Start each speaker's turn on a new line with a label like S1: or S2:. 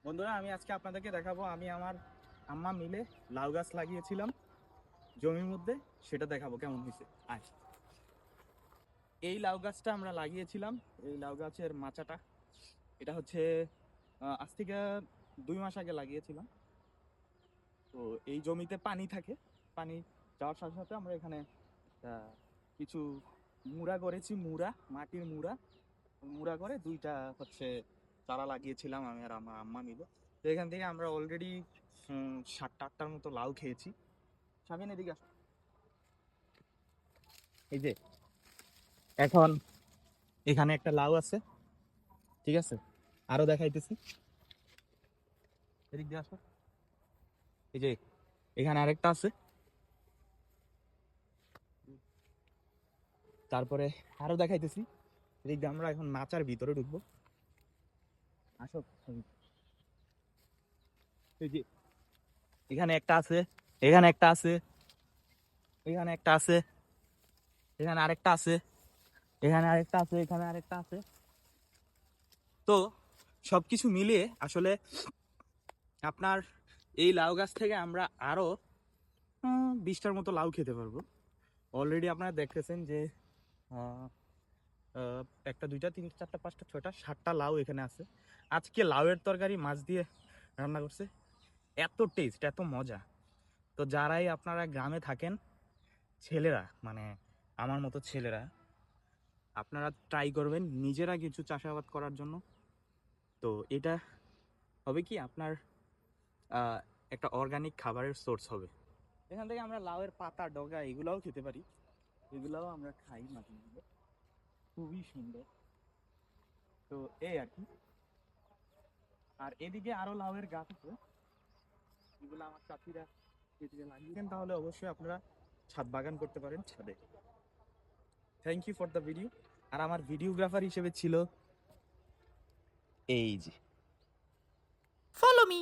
S1: বন্ধুরা, আমি আজকে আপনাদেরকে দেখাবো আমি আমার আম্মা মিলে লাউ গাছ লাগিয়েছিলাম জমির মধ্যে, সেটা দেখাবো কেমন হয়েছে। আয়, এই লাউ গাছটা আমরা লাগিয়েছিলাম। এই লাউ গাছের মাচাটা এটা হচ্ছে আজ থেকে 2 মাস আগে লাগিয়েছিলাম। তো এই জমিতে পানি থাকে, পানি যাওয়ার সাথে সাথে আমরা এখানে কিছু মুড়া করেছি, মাটির মুড়া মুড়া করে দুইটা হচ্ছে চারা লাগিয়েছিলাম আমি আর আমার আম্মা মিলে। তো এখান থেকে আমরা অলরেডি 7-8টার মতো লাউ খেয়েছি। স্বামীন এদিকে আসো। এই যে এখন এখানে একটা লাউ আছে, ঠিক আছে, আরো দেখাইতেছি, এদিক দিয়ে আসো। এই যে এখানে আরেকটা আছে, তারপরে আরো দেখাইতেছি। এদিক দিয়ে আমরা এখন মাচার ভিতরে ঢুকবো, আসো। এই যে এখানে একটা আছে, এখানে একটা আছে, এখানে একটা আছে, এখানে আরেকটা আছে, এখানে আরেকটা আছে, এখানে আরেকটা আছে। তো সবকিছু মিলিয়ে আসলে আপনার এই লাউ গাছ থেকে আমরা আরো 20টার মতো লাউ খেতে পারবো। অলরেডি আপনারা দেখতেছেন যে আহ, আহ, একটা, দুইটা, তিনটা, চারটা, পাঁচটা, ছয়টা, 7টা লাউ এখানে আছে। আজকে লাউয়ের তরকারি মাছ দিয়ে রান্না করছে, এত টেস্ট, এত মজা। তো যারাই আপনারা গ্রামে থাকেন, ছেলেরা মানে আমার মতো ছেলেরা, আপনারা ট্রাই করবেন নিজেরা কিছু চাষাবাদ করার জন্য। তো এটা হবে কি আপনার আহ, একটা অর্গানিক খাবারের সোর্স হবে। এখান থেকে আমরা লাউয়ের পাতা, ডগা এগুলাও খেতে পারি, এগুলাও আমরা খাই মাঝে মাঝে, খুবই সুন্দর। তো এই আর কি। আর এদিকে আরো লাউয়ের গাছ আছে, এগুলো আমার চাচিরা যেদিকে লাগিয়েছেন, তাহলে অবশ্যই আপনারা ছাদ বাগান করতে পারেন ছাদে। Thank you for the video. আর আমার ভিডিওগ্রাফার হিসেবে ছিল এই যে, ফলো মি।